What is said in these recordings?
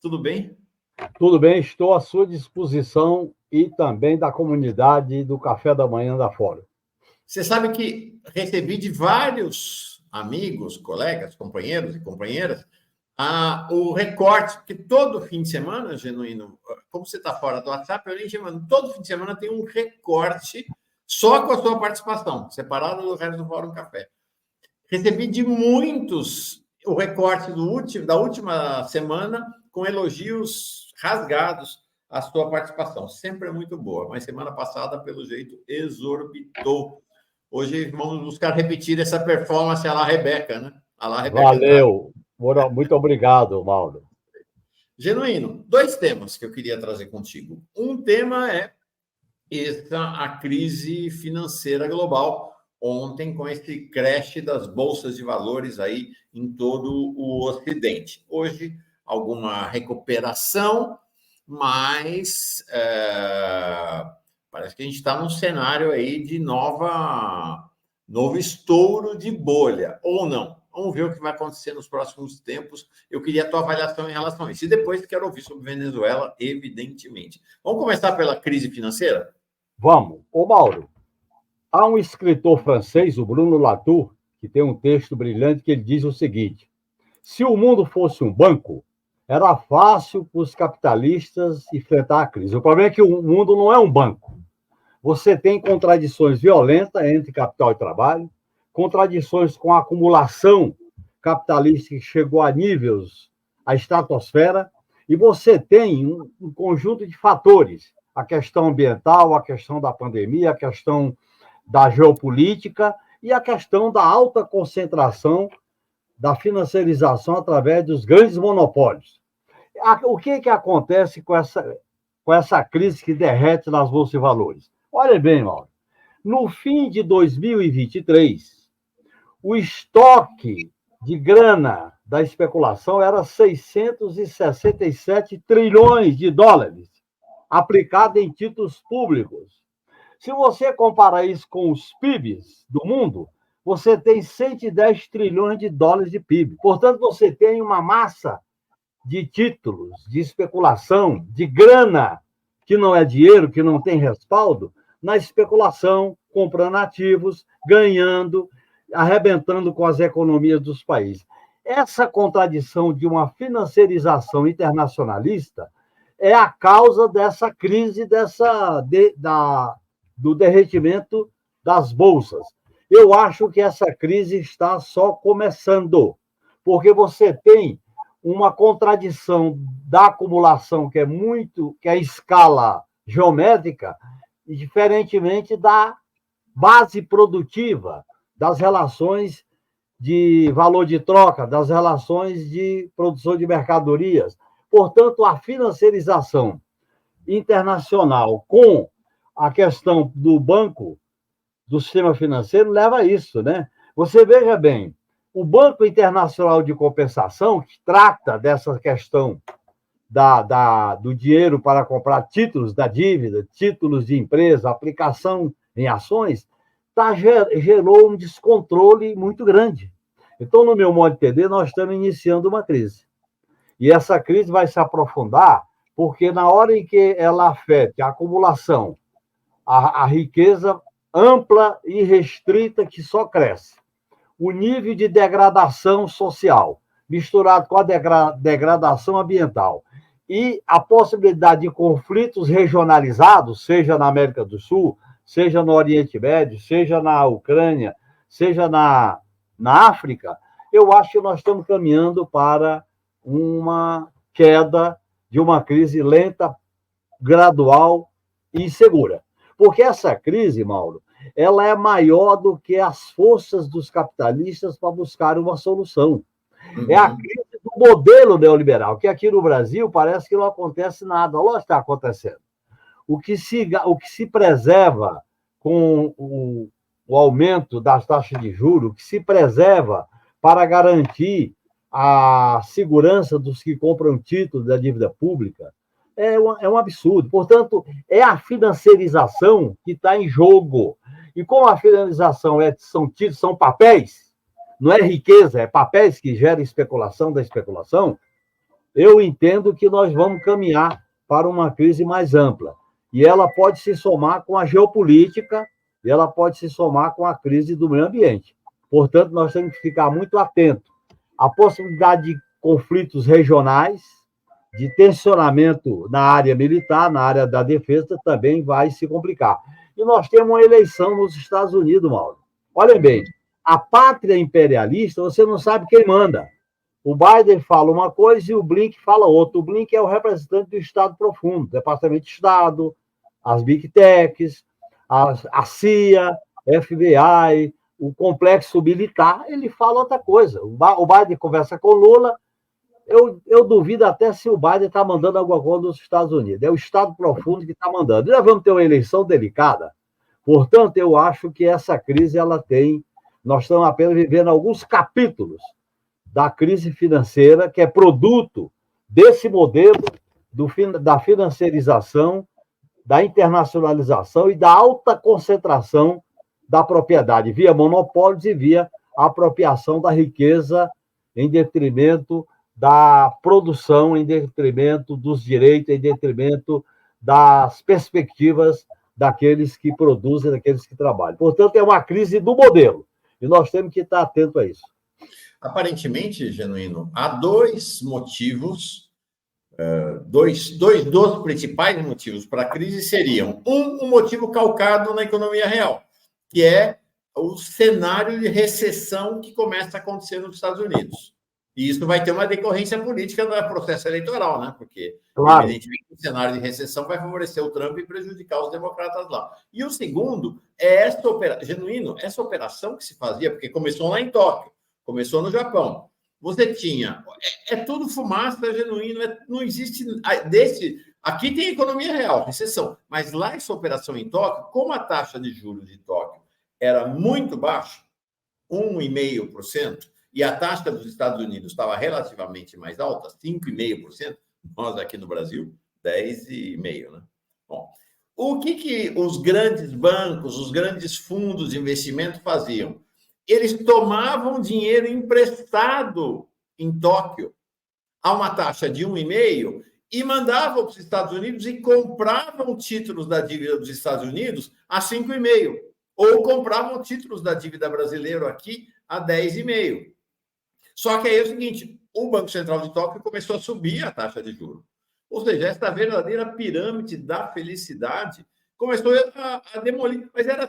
Tudo bem? Tudo bem, estou à sua disposição e também da comunidade do Café da Manhã da Fórum. Você sabe que recebi de vários amigos, colegas, companheiros e companheiras, o recorte, porque todo fim de semana, Genuíno, como você está fora do WhatsApp, eu nem chamando, todo fim de semana tem um recorte só com a sua participação, separado do resto do Fórum Café. Recebi de muitos o recorte da última semana com elogios rasgados à sua participação. Sempre é muito boa, mas semana passada, pelo jeito, exorbitou. Hoje vamos buscar repetir essa performance à la Rebeca, né? À la Rebeca Andrade. Valeu, muito obrigado, Mauro. Genuíno, dois temas que eu queria trazer contigo. Um tema é a crise financeira global, ontem com esse crash das bolsas de valores aí em todo o Ocidente. Hoje, alguma recuperação, mas parece que a gente está num cenário aí de novo estouro de bolha, ou não. Vamos ver o que vai acontecer nos próximos tempos. Eu queria a tua avaliação em relação a isso. E depois quero ouvir sobre Venezuela, evidentemente. Vamos começar pela crise financeira? Vamos. Ô, Mauro, há um escritor francês, o Bruno Latour, que tem um texto brilhante que ele diz o seguinte: se o mundo fosse um banco, era fácil para os capitalistas enfrentar a crise. O problema é que o mundo não é um banco. Você tem contradições violentas entre capital e trabalho, contradições com a acumulação capitalista que chegou a níveis, a estratosfera, e você tem um conjunto de fatores, a questão ambiental, a questão da pandemia, a questão da geopolítica e a questão da alta concentração da financiarização através dos grandes monopólios. O que acontece com essa crise que derrete nas bolsas de valores? Olha bem, Mauro, no fim de 2023, o estoque de grana da especulação era 667 trilhões de dólares, aplicado em títulos públicos. Se você comparar isso com os PIBs do mundo, você tem 110 trilhões de dólares de PIB. Portanto, você tem uma massa de títulos, de especulação, de grana, que não é dinheiro, que não tem respaldo, na especulação, comprando ativos, ganhando, arrebentando com as economias dos países. Essa contradição de uma financiarização internacionalista é a causa dessa crise, do derretimento das bolsas. Eu acho que essa crise está só começando, porque você tem uma contradição da acumulação que é a escala geométrica, diferentemente da base produtiva, das relações de valor de troca, das relações de produção de mercadorias. Portanto, a financiarização internacional com a questão do banco, do sistema financeiro, leva a isso, né? Você veja bem, o Banco Internacional de Compensação, que trata dessa questão do dinheiro para comprar títulos da dívida, títulos de empresa, aplicação em ações, gerou um descontrole muito grande. Então, no meu modo de entender, nós estamos iniciando uma crise. E essa crise vai se aprofundar, porque na hora em que ela afete a acumulação, a riqueza ampla e restrita que só cresce, o nível de degradação social, misturado com a degradação ambiental, e a possibilidade de conflitos regionalizados, seja na América do Sul, seja no Oriente Médio, seja na Ucrânia, seja na África, eu acho que nós estamos caminhando para uma queda de uma crise lenta, gradual e segura. Porque essa crise, Mauro, ela é maior do que as forças dos capitalistas para buscar uma solução. É a crise do modelo neoliberal, que aqui no Brasil parece que não acontece nada. Lógico que está acontecendo. O que se preserva com o aumento das taxas de juros, o que se preserva para garantir a segurança dos que compram títulos da dívida pública, é um absurdo. Portanto, é a financiarização que está em jogo. E como a financiarização são títulos, são papéis, não é riqueza, é papéis que geram especulação da especulação, eu entendo que nós vamos caminhar para uma crise mais ampla. E ela pode se somar com a geopolítica, e ela pode se somar com a crise do meio ambiente. Portanto, nós temos que ficar muito atentos à possibilidade de conflitos regionais, de tensionamento na área militar, na área da defesa, também vai se complicar. E nós temos uma eleição nos Estados Unidos, Mauro. Olhem bem, a pátria imperialista, você não sabe quem manda. O Biden fala uma coisa e o Blinken fala outra. O Blinken é o representante do Estado profundo, Departamento de Estado, as Big Techs, a CIA, FBI, o complexo militar, ele fala outra coisa. O Biden conversa com o Lula, eu duvido até se o Biden está mandando alguma coisa nos Estados Unidos. É o Estado profundo que está mandando. E nós vamos ter uma eleição delicada. Portanto, eu acho que essa crise, ela tem... Nós estamos apenas vivendo alguns capítulos da crise financeira, que é produto desse modelo da financiarização, da internacionalização e da alta concentração da propriedade, via monopólios e via apropriação da riqueza em detrimento da produção, em detrimento dos direitos, em detrimento das perspectivas daqueles que produzem, daqueles que trabalham. Portanto, é uma crise do modelo, e nós temos que estar atentos a isso. Aparentemente, Genuíno, há dois motivos, dois dos principais motivos para a crise seriam: um motivo calcado na economia real, que é o cenário de recessão que começa a acontecer nos Estados Unidos. E isso vai ter uma decorrência política no processo eleitoral, né? Porque, claro, evidentemente, o cenário de recessão vai favorecer o Trump e prejudicar os democratas lá. E o segundo é essa operação, Genuíno, essa operação que se fazia, porque começou lá em Tóquio, começou no Japão. Você tinha... É tudo fumaça, Genuíno, não existe... Aqui tem economia real, recessão, mas lá essa operação em Tóquio, como a taxa de juros de Tóquio era muito baixa, 1,5%, e a taxa dos Estados Unidos estava relativamente mais alta, 5,5%, nós aqui no Brasil, 10,5%, né? Bom, o que os grandes bancos, os grandes fundos de investimento faziam? Eles tomavam dinheiro emprestado em Tóquio a uma taxa de 1,5% e mandavam para os Estados Unidos e compravam títulos da dívida dos Estados Unidos a 5,5%, ou compravam títulos da dívida brasileira aqui a 10,5%. Só que aí é o seguinte, o Banco Central de Tóquio começou a subir a taxa de juros. Ou seja, essa verdadeira pirâmide da felicidade começou a demolir. Mas era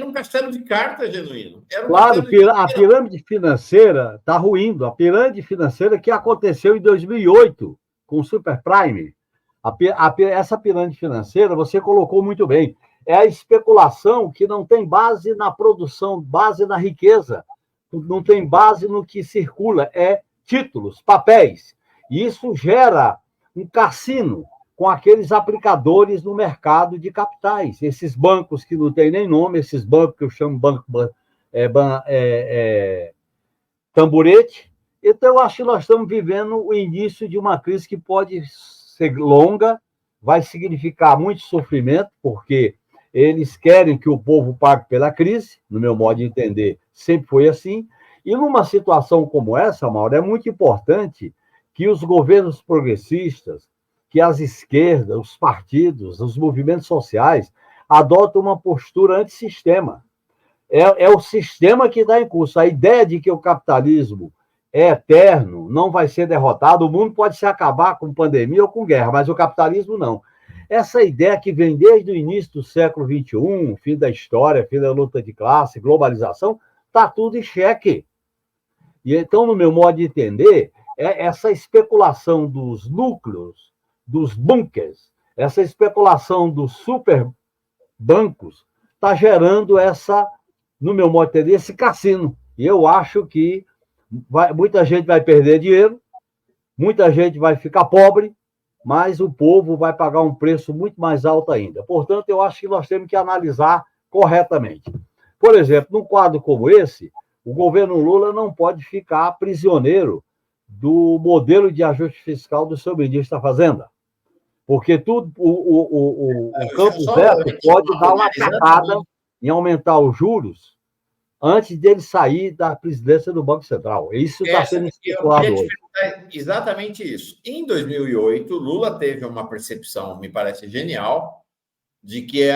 um castelo de cartas, Genuíno. Claro, a pirâmide financeira está ruindo. A pirâmide financeira que aconteceu em 2008 com o Superprime. Essa pirâmide financeira, você colocou muito bem, é a especulação que não tem base na produção, base na riqueza, não tem base no que circula, é títulos, papéis. E isso gera um cassino com aqueles aplicadores no mercado de capitais. Esses bancos que não têm nem nome, esses bancos que eu chamo tamborete. Então, eu acho que nós estamos vivendo o início de uma crise que pode ser longa, vai significar muito sofrimento, porque eles querem que o povo pague pela crise, no meu modo de entender, sempre foi assim. E numa situação como essa, Mauro, é muito importante que os governos progressistas, que as esquerdas, os partidos, os movimentos sociais adotem uma postura antissistema. É o sistema que está em curso. A ideia de que o capitalismo é eterno, não vai ser derrotado, o mundo pode se acabar com pandemia ou com guerra, mas o capitalismo não. Essa ideia que vem desde o início do século XXI, fim da história, fim da luta de classe, globalização, está tudo em xeque. E então, no meu modo de entender, essa especulação dos núcleos, dos bunkers, essa especulação dos superbancos, está gerando no meu modo de entender, esse cassino. E eu acho que muita gente vai perder dinheiro, muita gente vai ficar pobre, mas o povo vai pagar um preço muito mais alto ainda. Portanto, eu acho que nós temos que analisar corretamente. Por exemplo, num quadro como esse, o governo Lula não pode ficar prisioneiro do modelo de ajuste fiscal do seu ministro da Fazenda, porque tudo o Campos Neto pode dar uma tacada em aumentar os juros antes dele sair da presidência do Banco Central. Isso está sendo especulado hoje. Exatamente isso. Em 2008, Lula teve uma percepção, me parece genial, de que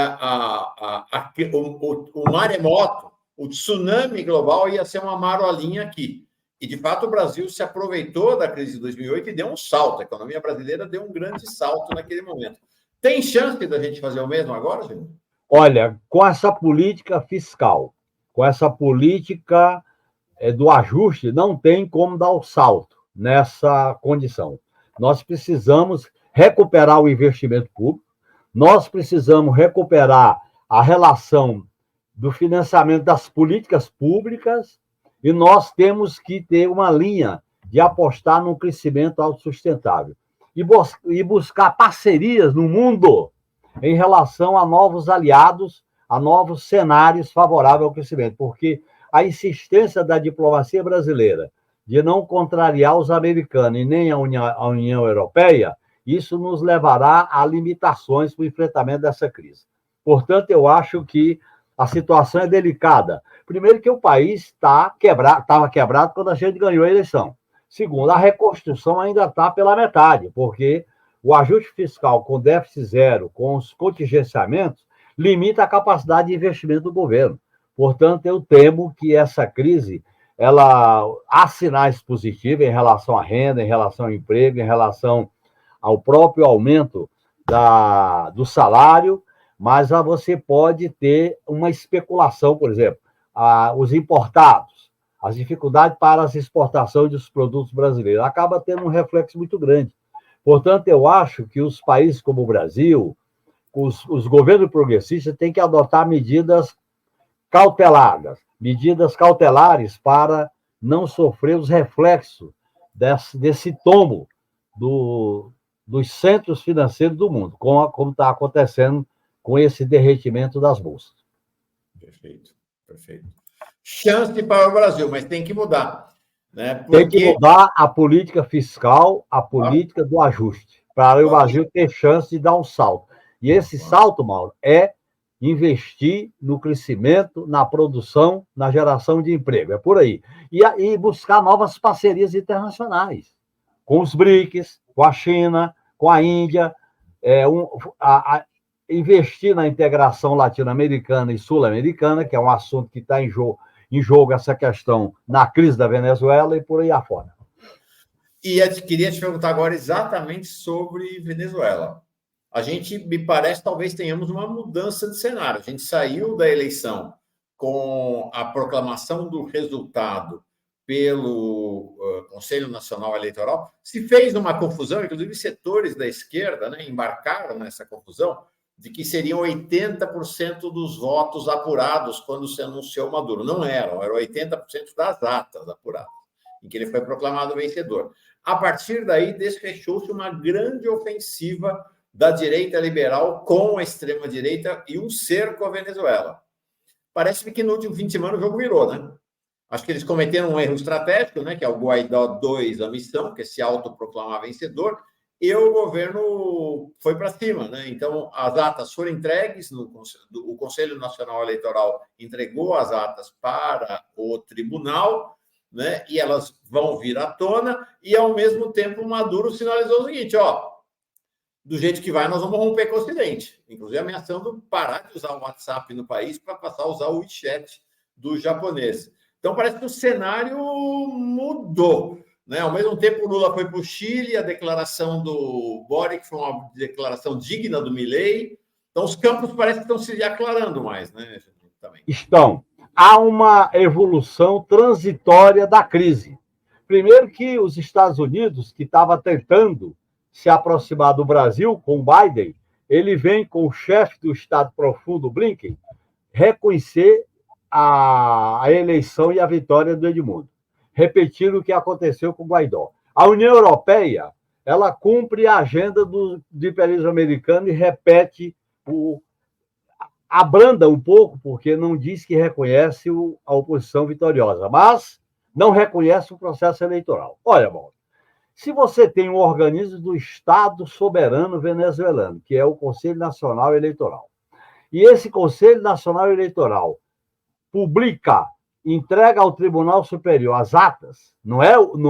o maremoto, o tsunami global ia ser uma marolinha aqui. E, de fato, o Brasil se aproveitou da crise de 2008 e deu um salto. A economia brasileira deu um grande salto naquele momento. Tem chance da gente fazer o mesmo agora, Júnior? Olha, com essa política fiscal, com essa política do ajuste, não tem como dar o salto nessa condição. Nós precisamos recuperar o investimento público, nós precisamos recuperar a relação do financiamento das políticas públicas e nós temos que ter uma linha de apostar no crescimento autossustentável e buscar parcerias no mundo em relação a novos aliados, a novos cenários favoráveis ao crescimento, porque a insistência da diplomacia brasileira de não contrariar os americanos e nem a União Europeia, isso nos levará a limitações para o enfrentamento dessa crise. Portanto, eu acho que a situação é delicada. Primeiro que o país estava quebrado quando a gente ganhou a eleição. Segundo, a reconstrução ainda está pela metade, porque o ajuste fiscal com déficit zero, com os contingenciamentos, limita a capacidade de investimento do governo. Portanto, eu temo que essa crise, há sinais positivos em relação à renda, em relação ao emprego, em relação ao próprio aumento do salário, mas você pode ter uma especulação, por exemplo, os importados, as dificuldades para as exportações dos produtos brasileiros, acaba tendo um reflexo muito grande. Portanto, eu acho que os países como o Brasil, os governos progressistas têm que adotar medidas cautelares para não sofrer os reflexos desse tombo dos centros financeiros do mundo, como está acontecendo com esse derretimento das bolsas. Perfeito, perfeito. Chance para o Brasil, mas tem que mudar. Né? Tem que mudar a política fiscal, a política do ajuste, para o Brasil ter chance de dar um salto. E esse salto, Mauro, é investir no crescimento, na produção, na geração de emprego. É por aí. E buscar novas parcerias internacionais, com os BRICS, com a China, com a Índia, investir na integração latino-americana e sul-americana, que é um assunto que está em jogo essa questão na crise da Venezuela e por aí afora. E queria te perguntar agora exatamente sobre Venezuela. A gente, me parece, talvez tenhamos uma mudança de cenário. A gente saiu da eleição com a proclamação do resultado pelo Conselho Nacional Eleitoral. Se fez uma confusão, inclusive setores da esquerda, né, embarcaram nessa confusão, de que seriam 80% dos votos apurados quando se anunciou Maduro. Não eram 80% das atas apuradas, em que ele foi proclamado vencedor. A partir daí, desfechou-se uma grande ofensiva da direita liberal com a extrema-direita e um cerco à Venezuela. Parece-me que no último fim de semana o jogo virou, né? Acho que eles cometeram um erro estratégico, né? Que é o Guaidó 2, a missão, que é se autoproclamar vencedor, e o governo foi para cima, né? Então, as atas foram entregues, o Conselho Nacional Eleitoral entregou as atas para o tribunal, né? E elas vão vir à tona, e ao mesmo tempo o Maduro sinalizou o seguinte, do jeito que vai, nós vamos romper com o Ocidente, inclusive ameaçando parar de usar o WhatsApp no país para passar a usar o WeChat do japonês. Então, parece que o cenário mudou. Né? Ao mesmo tempo, o Lula foi para o Chile, a declaração do Boric foi uma declaração digna do Milei. Então, os campos parecem que estão se aclarando mais, né? Também. Estão. Há uma evolução transitória da crise. Primeiro que os Estados Unidos, que estava tentando se aproximar do Brasil com o Biden, ele vem com o chefe do Estado Profundo, Blinken, reconhecer a eleição e a vitória do Edmundo. Repetir o que aconteceu com o Guaidó. A União Europeia, ela cumpre a agenda do imperialismo americano e repete, abranda um pouco, porque não diz que reconhece a oposição vitoriosa, mas não reconhece o processo eleitoral. Olha, Mauro, se você tem um organismo do Estado soberano venezuelano, que é o Conselho Nacional Eleitoral, e esse Conselho Nacional Eleitoral publica entrega ao Tribunal Superior as atas, não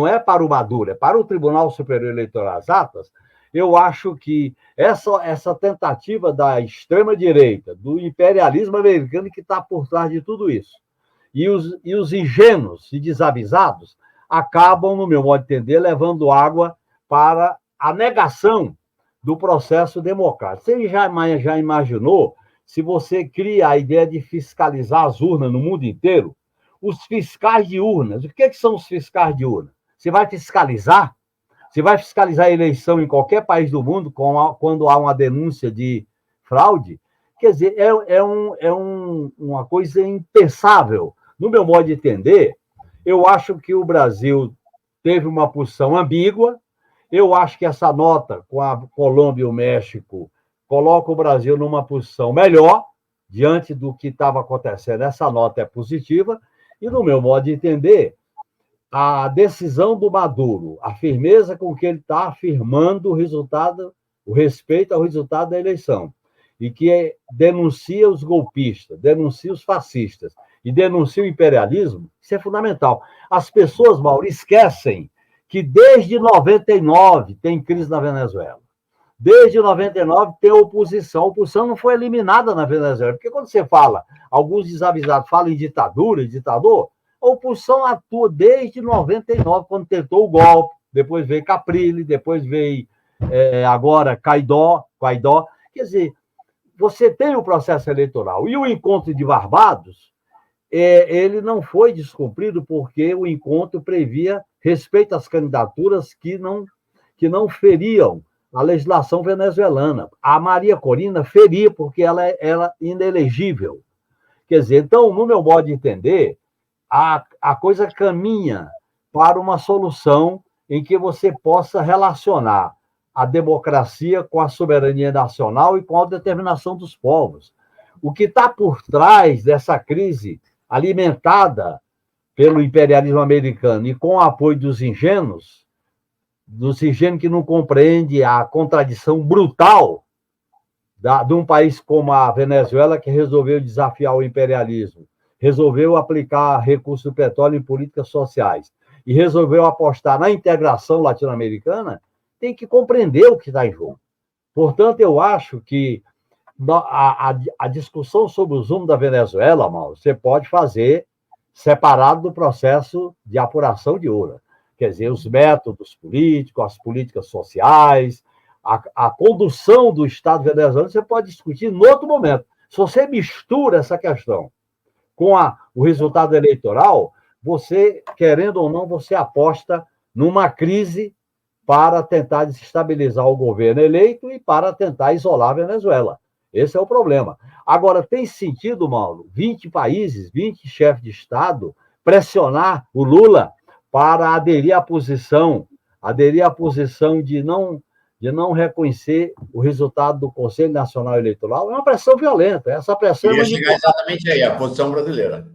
é para o Maduro, é para o Tribunal Superior Eleitoral as atas, eu acho que essa tentativa da extrema-direita, do imperialismo americano que está por trás de tudo isso, e os ingênuos e desavisados acabam, no meu modo de entender, levando água para a negação do processo democrático. Você já imaginou, se você cria a ideia de fiscalizar as urnas no mundo inteiro, os fiscais de urnas, o que são os fiscais de urnas? Você vai fiscalizar? Você vai fiscalizar a eleição em qualquer país do mundo quando há uma denúncia de fraude? Quer dizer, uma coisa impensável. No meu modo de entender, eu acho que o Brasil teve uma posição ambígua. Eu acho que essa nota com a Colômbia e o México coloca o Brasil numa posição melhor diante do que estava acontecendo. Essa nota é positiva. E, no meu modo de entender, a decisão do Maduro, a firmeza com que ele está afirmando o respeito ao resultado da eleição, e que denuncia os golpistas, denuncia os fascistas e denuncia o imperialismo, isso é fundamental. As pessoas, Mauro, esquecem que desde 99 tem crise na Venezuela. Desde 99 tem oposição. A oposição não foi eliminada na Venezuela, porque quando você fala, alguns desavisados falam em ditadura e ditador, a oposição atua desde 99, quando tentou o golpe, depois veio Capriles, depois veio agora Guaidó. Quer dizer, você tem o processo eleitoral. E o encontro de Barbados, ele não foi descumprido porque o encontro previa respeito às candidaturas que não feriam a legislação venezuelana. A Maria Corina feria porque ela era inelegível. Quer dizer, então, no meu modo de entender, a coisa caminha para uma solução em que você possa relacionar a democracia com a soberania nacional e com a determinação dos povos. O que está por trás dessa crise alimentada pelo imperialismo americano e com o apoio dos ingênuos que não compreendem a contradição brutal de um país como a Venezuela, que resolveu desafiar o imperialismo, resolveu aplicar recursos do petróleo em políticas sociais e resolveu apostar na integração latino-americana, tem que compreender o que está em jogo. Portanto, eu acho que a discussão sobre os rumos da Venezuela, Mauro, você pode fazer separado do processo de apuração de urna. Quer dizer, os métodos políticos, as políticas sociais, a condução do Estado venezuelano, você pode discutir em outro momento. Se você mistura essa questão com o resultado eleitoral, você, querendo ou não, você aposta numa crise para tentar desestabilizar o governo eleito e para tentar isolar a Venezuela. Esse é o problema. Agora, tem sentido, Mauro, 20 países, 20 chefes de Estado, pressionar o Lula para aderir à posição de não reconhecer o resultado do Conselho Nacional Eleitoral? É uma pressão violenta. Essa pressão ia chegar exatamente aí, a posição brasileira.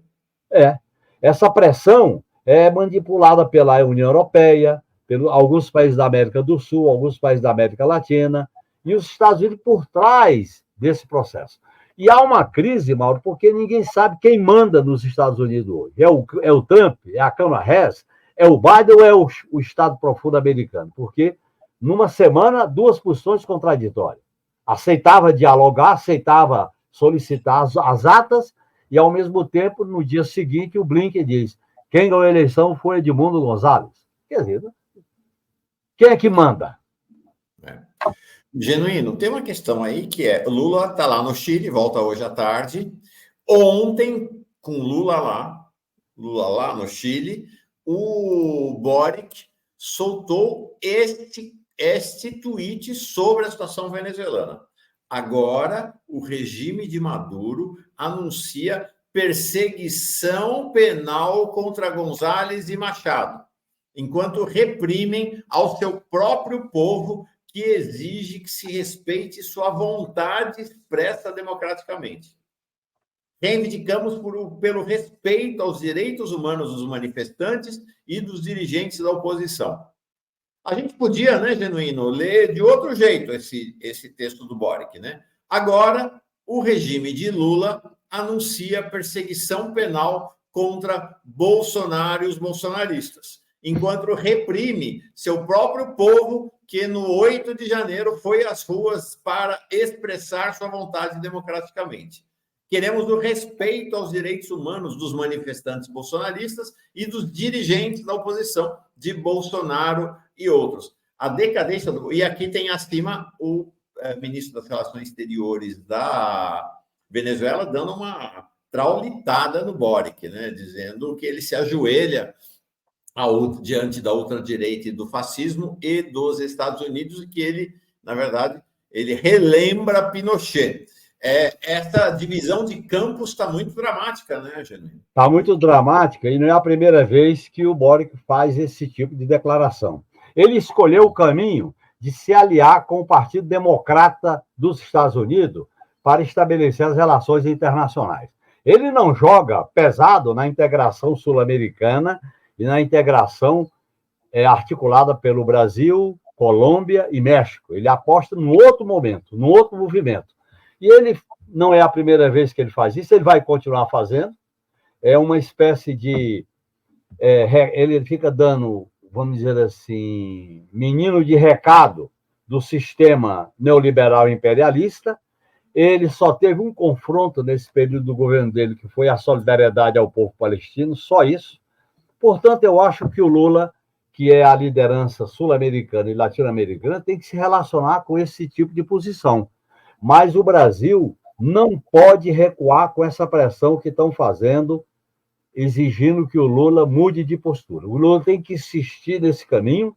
Essa pressão é manipulada pela União Europeia, por alguns países da América do Sul, alguns países da América Latina, e os Estados Unidos por trás desse processo. E há uma crise, Mauro, porque ninguém sabe quem manda nos Estados Unidos hoje. É o Trump? É a Kamala Harris? É o Biden ou é o Estado profundo americano? Porque, numa semana, duas posições contraditórias. Aceitava dialogar, aceitava solicitar as atas, e, ao mesmo tempo, no dia seguinte, o Blinken diz: quem ganhou a eleição foi Edmundo Gonzalez. Quer dizer, quem é que manda? Genuíno, tem uma questão aí que é: Lula está lá no Chile, volta hoje à tarde. Ontem, com Lula lá no Chile, o Boric soltou este tweet sobre a situação venezuelana. Agora, o regime de Maduro anuncia perseguição penal contra González e Machado, enquanto reprimem ao seu próprio povo, que exige que se respeite sua vontade expressa democraticamente. Reivindicamos pelo respeito aos direitos humanos dos manifestantes e dos dirigentes da oposição. A gente podia, né, Genuíno, ler de outro jeito esse texto do Boric, né? Agora, o regime de Lula anuncia perseguição penal contra Bolsonaro e os bolsonaristas, enquanto reprime seu próprio povo, que no 8 de janeiro foi às ruas para expressar sua vontade democraticamente. Queremos o respeito aos direitos humanos dos manifestantes bolsonaristas e dos dirigentes da oposição, de Bolsonaro e outros. A decadência do... E aqui tem acima o ministro das Relações Exteriores da Venezuela dando uma traulitada no Boric, né? Dizendo que ele se ajoelha diante da ultradireita e do fascismo e dos Estados Unidos, e que ele, na verdade, ele relembra Pinochet. Essa divisão de campos está muito dramática, né, Genuíno? Está muito dramática, e não é a primeira vez que o Boric faz esse tipo de declaração. Ele escolheu o caminho de se aliar com o Partido Democrata dos Estados Unidos para estabelecer as relações internacionais. Ele não joga pesado na integração sul-americana e na integração articulada pelo Brasil, Colômbia e México. Ele aposta num outro momento, num outro movimento. E ele não é a primeira vez que ele faz isso, ele vai continuar fazendo. É uma espécie de... ele fica dando, vamos dizer assim, menino de recado do sistema neoliberal imperialista. Ele só teve um confronto nesse período do governo dele, que foi a solidariedade ao povo palestino, só isso. Portanto, eu acho que o Lula, que é a liderança sul-americana e latino-americana, tem que se relacionar com esse tipo de posição. Mas o Brasil não pode recuar com essa pressão que estão fazendo, exigindo que o Lula mude de postura. O Lula tem que insistir nesse caminho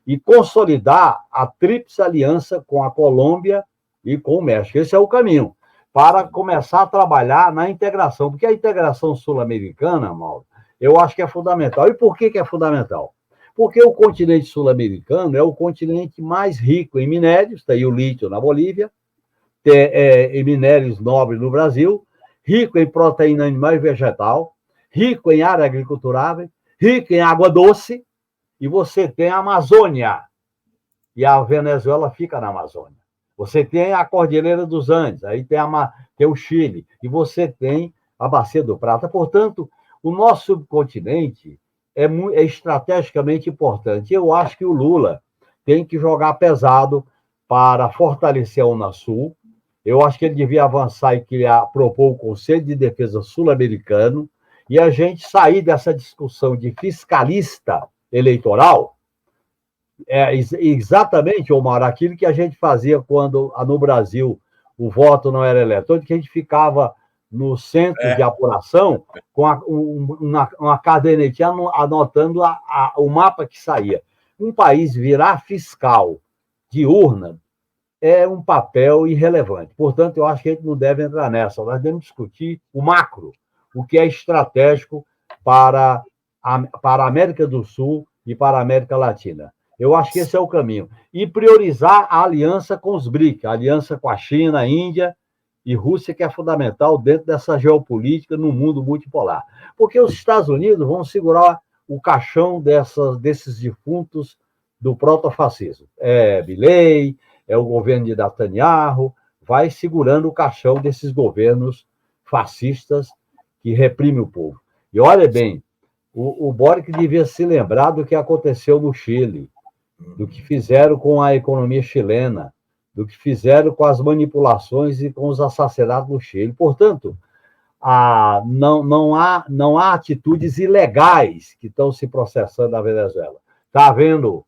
e consolidar a tríplice aliança com a Colômbia e com o México. Esse é o caminho para começar a trabalhar na integração, porque a integração sul-americana, Mauro, eu acho que é fundamental. E por que é fundamental? Porque o continente sul-americano é o continente mais rico em minérios, está aí o lítio na Bolívia, em minérios nobres no Brasil, rico em proteína animal e vegetal, rico em área agriculturável, rico em água doce, e você tem a Amazônia, e a Venezuela fica na Amazônia. Você tem a Cordilheira dos Andes, aí tem o Chile, e você tem a Bacia do Prata. Portanto, o nosso subcontinente é estrategicamente importante. Eu acho que o Lula tem que jogar pesado para fortalecer a Unasul. Eu acho que ele devia avançar e propor o Conselho de Defesa Sul-Americano e a gente sair dessa discussão de fiscalista eleitoral. Exatamente, Omar, aquilo que a gente fazia quando no Brasil o voto não era eletrônico, que a gente ficava no centro de apuração com uma cadernetinha anotando o mapa que saía. Um país virar fiscal de urna é um papel irrelevante. Portanto, eu acho que a gente não deve entrar nessa. Nós devemos discutir o macro, o que é estratégico para a América do Sul e para a América Latina. Eu acho que esse é o caminho. E priorizar a aliança com os BRIC, a aliança com a China, a Índia e Rússia, que é fundamental dentro dessa geopolítica no mundo multipolar. Porque os Estados Unidos vão segurar o caixão desses defuntos do protofascismo. É Milei, é o governo de Netanyahu, vai segurando o caixão desses governos fascistas que reprimem o povo. E olha bem, o Boric devia se lembrar do que aconteceu no Chile, do que fizeram com a economia chilena, do que fizeram com as manipulações e com os assassinatos no Chile. Portanto, não há atitudes ilegais que estão se processando na Venezuela. Está havendo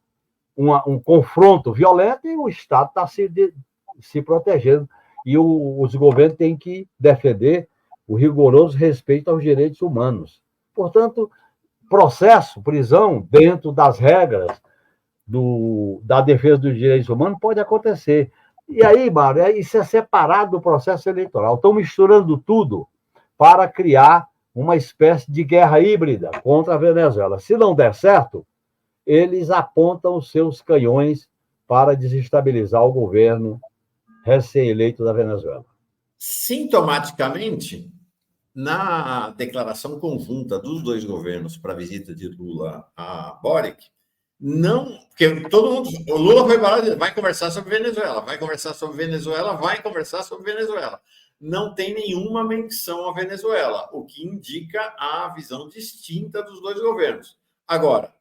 um confronto violento e o Estado está se protegendo. E os governos têm que defender o rigoroso respeito aos direitos humanos. Portanto, processo, prisão, dentro das regras da defesa dos direitos humanos pode acontecer. E aí, Mário, isso é separado do processo eleitoral. Estão misturando tudo para criar uma espécie de guerra híbrida contra a Venezuela. Se não der certo, eles apontam os seus canhões para desestabilizar o governo recém-eleito da Venezuela. Sintomaticamente, na declaração conjunta dos dois governos para a visita de Lula a Boric, não, porque todo mundo, o Lula foi para lá, vai conversar sobre Venezuela, vai conversar sobre Venezuela, vai conversar sobre Venezuela. não tem nenhuma menção à Venezuela, o que indica a visão distinta dos dois governos. Agora,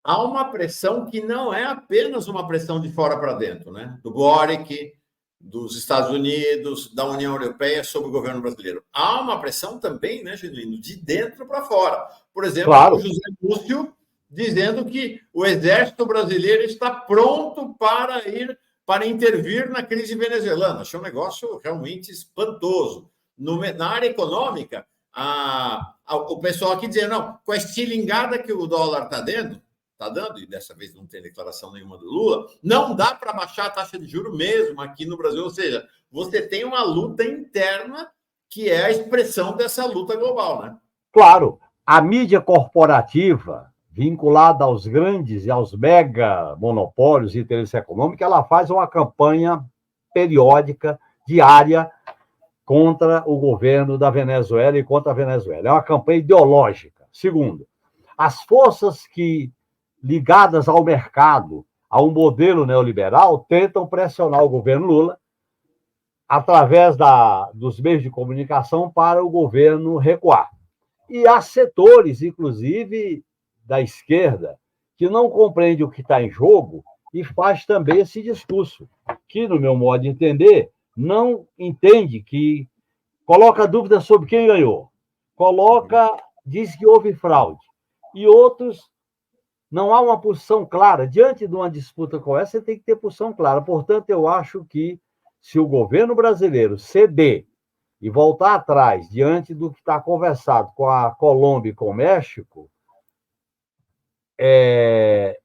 há uma pressão que não é apenas uma pressão de fora para dentro, né? Do Boric, dos Estados Unidos, da União Europeia sobre o governo brasileiro. Há uma pressão também, né, Genuíno, de dentro para fora. Por exemplo, claro, o José Múcio dizendo que o exército brasileiro está pronto para intervir na crise venezuelana. Achei um negócio realmente espantoso. Na área econômica, o pessoal aqui dizendo, não, com a estilingada que o dólar está dando, e dessa vez não tem declaração nenhuma do Lula, não dá para baixar a taxa de juros mesmo aqui no Brasil. Ou seja, você tem uma luta interna que é a expressão dessa luta global, né? Claro, a mídia corporativa vinculada aos grandes e aos mega monopólios e interesses econômicos, ela faz uma campanha periódica, diária, contra o governo da Venezuela e contra a Venezuela. É uma campanha ideológica. Segundo, as forças ligadas ao mercado, a um modelo neoliberal, tentam pressionar o governo Lula através dos meios de comunicação para o governo recuar. E há setores, inclusive da esquerda, que não compreende o que está em jogo e faz também esse discurso, que, no meu modo de entender, não entende que coloca dúvida sobre quem ganhou, diz que houve fraude, e outros não há uma posição clara. Diante de uma disputa como essa, você tem que ter posição clara. Portanto, eu acho que se o governo brasileiro ceder e voltar atrás diante do que está conversado com a Colômbia e com o México,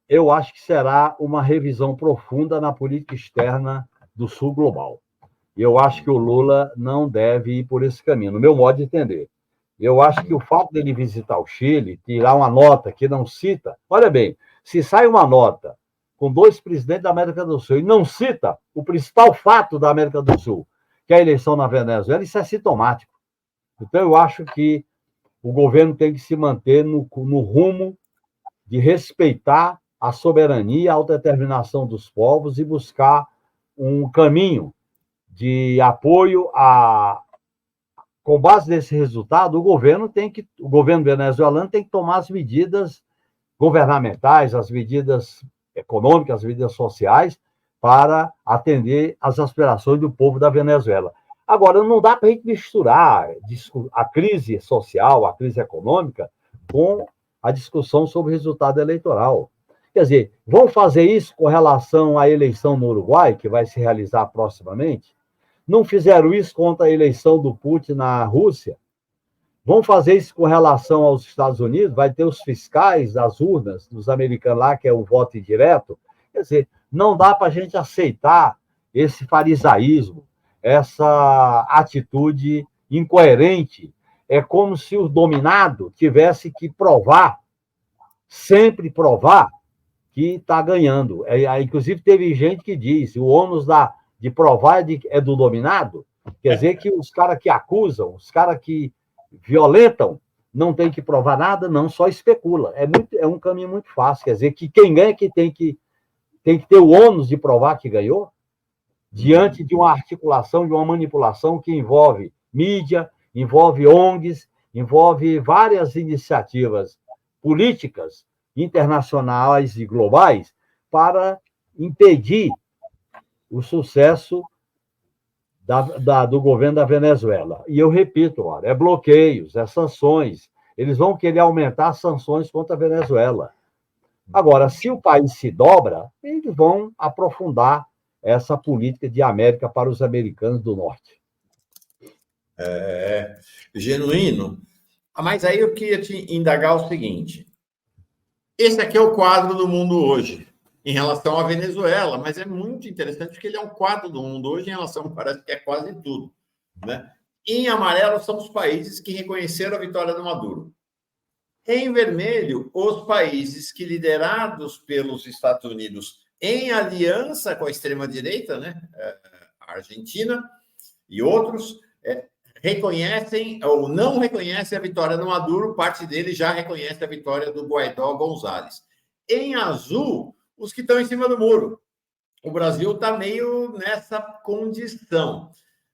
eu acho que será uma revisão profunda na política externa do Sul global. E eu acho que o Lula não deve ir por esse caminho, no meu modo de entender. Eu acho que o fato dele visitar o Chile, tirar uma nota que não cita... Olha bem, se sai uma nota com 2 presidentes da América do Sul e não cita o principal fato da América do Sul, que é a eleição na Venezuela, isso é sintomático. Então, eu acho que o governo tem que se manter no rumo de respeitar a soberania e a autodeterminação dos povos e buscar um caminho de apoio com base nesse resultado, o governo venezuelano tem que tomar as medidas governamentais, as medidas econômicas, as medidas sociais, para atender às aspirações do povo da Venezuela. Agora, não dá para a gente misturar a crise social, a crise econômica, com a discussão sobre o resultado eleitoral. Quer dizer, vão fazer isso com relação à eleição no Uruguai, que vai se realizar proximamente? Não fizeram isso contra a eleição do Putin na Rússia? Vão fazer isso com relação aos Estados Unidos? Vai ter os fiscais das urnas dos americanos lá, que é o voto indireto? Quer dizer, não dá para a gente aceitar esse farisaísmo, essa atitude incoerente. É como se o dominado tivesse que sempre provar que está ganhando. Inclusive, teve gente que diz, o ônus de provar é do dominado, quer dizer que os caras que acusam, os caras que violentam, não tem que provar nada, não, só especula. É um caminho muito fácil, quer dizer que quem ganha que tem que ter o ônus de provar que ganhou, diante de uma articulação, de uma manipulação que envolve mídia, envolve ONGs, envolve várias iniciativas políticas internacionais e globais para impedir o sucesso do governo da Venezuela. E eu repito, é bloqueios, é sanções. Eles vão querer aumentar as sanções contra a Venezuela. Agora, se o país se dobra, eles vão aprofundar essa política de América para os americanos do Norte. Genuíno. Mas aí eu queria te indagar o seguinte. Esse aqui é o quadro do mundo hoje, em relação à Venezuela, mas é muito interessante porque ele é um quadro do mundo hoje em relação, parece que é quase tudo, né? Em amarelo são os países que reconheceram a vitória do Maduro. Em vermelho, os países que, liderados pelos Estados Unidos em aliança com a extrema-direita, né? A Argentina e outros, reconhecem ou não reconhecem a vitória do Maduro, parte deles já reconhece a vitória do Guaidó González. Em azul, os que estão em cima do muro. O Brasil está meio nessa condição.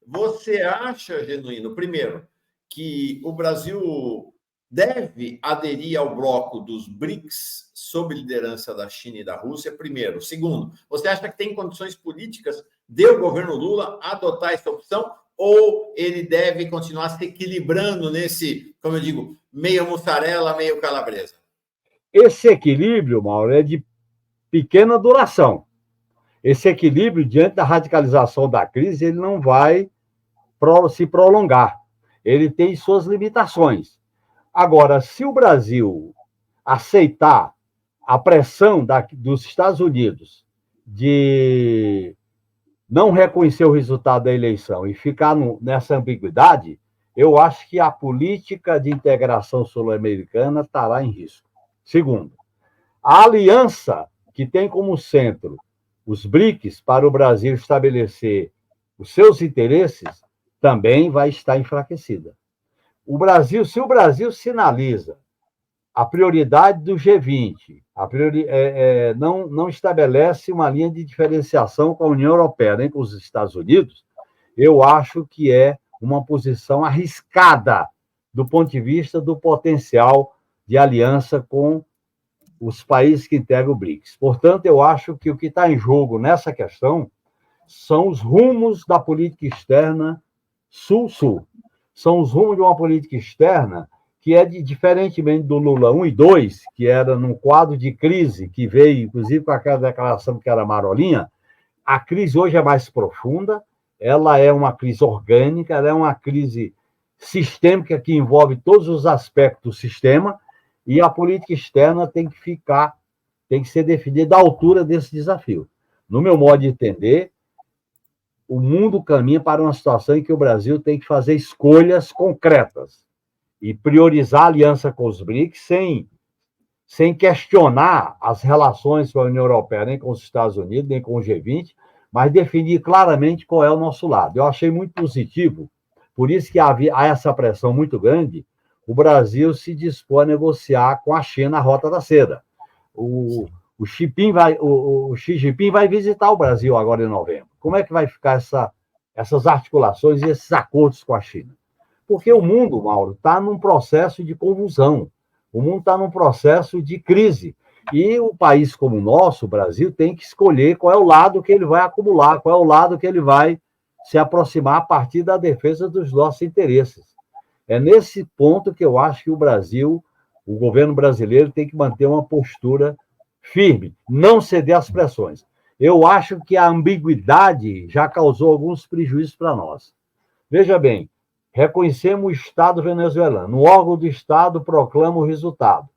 Você acha, Genuíno, primeiro, que o Brasil deve aderir ao bloco dos BRICS sob liderança da China e da Rússia, primeiro? Segundo, você acha que tem condições políticas de o governo Lula adotar essa opção ou ele deve continuar se equilibrando nesse, como eu digo, meio mussarela, meio calabresa? Esse equilíbrio, Mauro, é de pequena duração. Esse equilíbrio, diante da radicalização da crise, ele não vai se prolongar. Ele tem suas limitações. Agora, se o Brasil aceitar a pressão dos Estados Unidos de não reconhecer o resultado da eleição e ficar nessa ambiguidade, eu acho que a política de integração sul-americana estará em risco. Segundo, a aliança que tem como centro os BRICS para o Brasil estabelecer os seus interesses também vai estar enfraquecida. Se o Brasil sinaliza a prioridade do G20, não estabelece uma linha de diferenciação com a União Europeia, nem com os Estados Unidos, eu acho que é uma posição arriscada do ponto de vista do potencial de aliança com os países que integram o BRICS. Portanto, eu acho que o que está em jogo nessa questão são os rumos da política externa Sul-Sul. São os rumos de uma política externa que é diferentemente do Lula 1 e 2, que era num quadro de crise, que veio, inclusive, com aquela declaração que era marolinha, a crise hoje é mais profunda, ela é uma crise orgânica, ela é uma crise sistêmica que envolve todos os aspectos do sistema, e a política externa tem que ser definida à altura desse desafio. No meu modo de entender, o mundo caminha para uma situação em que o Brasil tem que fazer escolhas concretas e priorizar a aliança com os BRICS sem questionar as relações com a União Europeia, nem com os Estados Unidos, nem com o G20, mas definir claramente qual é o nosso lado. Eu achei muito positivo, por isso que há essa pressão muito grande, o Brasil se dispôs a negociar com a China a Rota da Seda. O Xi Jinping vai visitar o Brasil agora em novembro. Como é que vai ficar essas articulações e esses acordos com a China? Porque o mundo, Mauro, está num processo de convulsão. O mundo está num processo de crise. E um país como o nosso, o Brasil, tem que escolher qual é o lado que ele vai acumular, qual é o lado que ele vai se aproximar a partir da defesa dos nossos interesses. É nesse ponto que eu acho que o Brasil, o governo brasileiro, tem que manter uma postura firme, não ceder às pressões. Eu acho que a ambiguidade já causou alguns prejuízos para nós. Veja bem, reconhecemos o Estado venezuelano. O órgão do Estado proclama o resultado.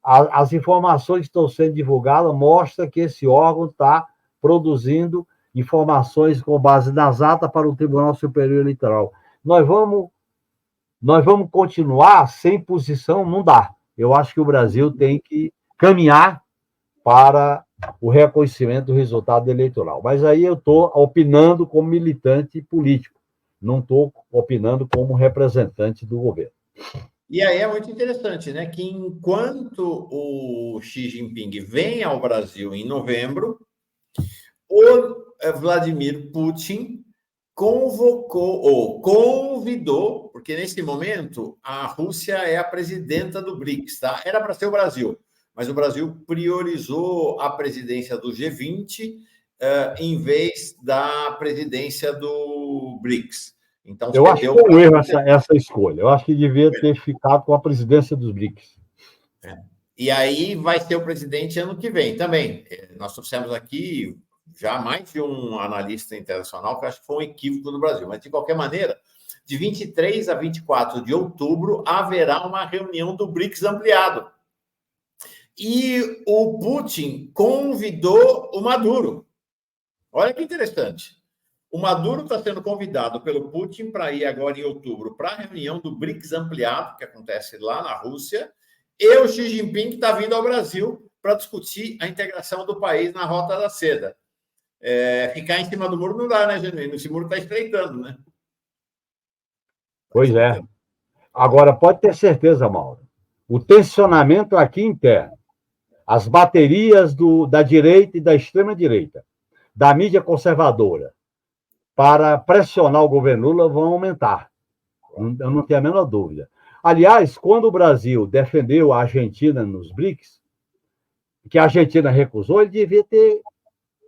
As informações que estão sendo divulgadas mostram que esse órgão está produzindo informações com base nas atas para o Tribunal Superior Eleitoral. Nós vamos continuar sem posição? Não dá. Eu acho que o Brasil tem que caminhar para o reconhecimento do resultado eleitoral. Mas aí eu estou opinando como militante político, não estou opinando como representante do governo. E aí é muito interessante, né? Que enquanto o Xi Jinping vem ao Brasil em novembro, o Vladimir Putin convocou ou convidou, porque nesse momento a Rússia é a presidenta do BRICS, tá? Era para ser o Brasil, mas o Brasil priorizou a presidência do G20 em vez da presidência do BRICS. Então, eu acho que foi um erro essa escolha. Eu acho que devia ter ficado com a presidência dos BRICS. E aí vai ser o presidente ano que vem também. Nós trouxemos aqui já mais de um analista internacional que acho que foi um equívoco no Brasil. Mas, de qualquer maneira, de 23 a 24 de outubro haverá uma reunião do BRICS ampliado. E o Putin convidou o Maduro. Olha que interessante. O Maduro está sendo convidado pelo Putin para ir agora em outubro para a reunião do BRICS ampliado, que acontece lá na Rússia, e o Xi Jinping está vindo ao Brasil para discutir a integração do país na Rota da Seda. Ficar em cima do muro não dá, né, Genuíno? Esse muro está estreitando, né? Pois é. Agora, pode ter certeza, Mauro, o tensionamento aqui interno, as baterias da direita e da extrema-direita, da mídia conservadora, para pressionar o governo Lula vão aumentar. Eu não tenho a menor dúvida. Aliás, quando o Brasil defendeu a Argentina nos BRICS, que a Argentina recusou, ele devia ter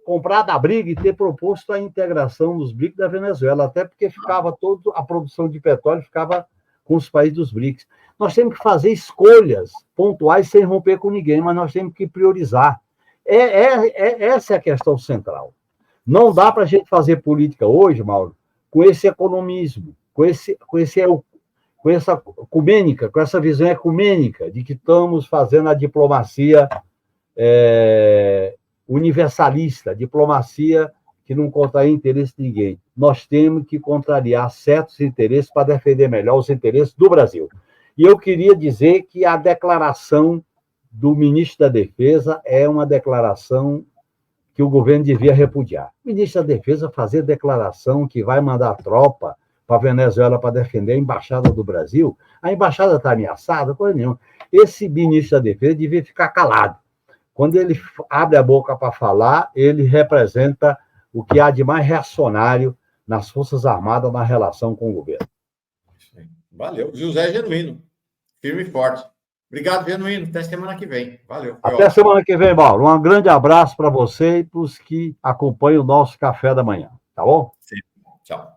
comprado a briga e ter proposto a integração dos BRICS da Venezuela, até porque ficava toda a produção de petróleo ficava com os países dos BRICS. Nós temos que fazer escolhas pontuais sem romper com ninguém, mas nós temos que priorizar. Essa é a questão central. Não dá para a gente fazer política hoje, Mauro, com esse economismo, com essa ecumênica, com essa visão ecumênica de que estamos fazendo a diplomacia universalista, diplomacia que não contraria interesse de ninguém. Nós temos que contrariar certos interesses para defender melhor os interesses do Brasil. E eu queria dizer que a declaração do ministro da Defesa é uma declaração que o governo devia repudiar. O ministro da Defesa fazer declaração que vai mandar tropa para a Venezuela para defender a embaixada do Brasil, a embaixada está ameaçada, coisa nenhuma. Esse ministro da Defesa devia ficar calado. Quando ele abre a boca para falar, ele representa o que há de mais reacionário nas Forças Armadas na relação com o governo. Valeu. José Genuíno, firme e forte. Obrigado, Genuíno. Até semana que vem. Valeu. Até semana que vem, Mauro. Um grande abraço para você e para os que acompanham o nosso café da manhã. Tá bom? Sim. Tchau.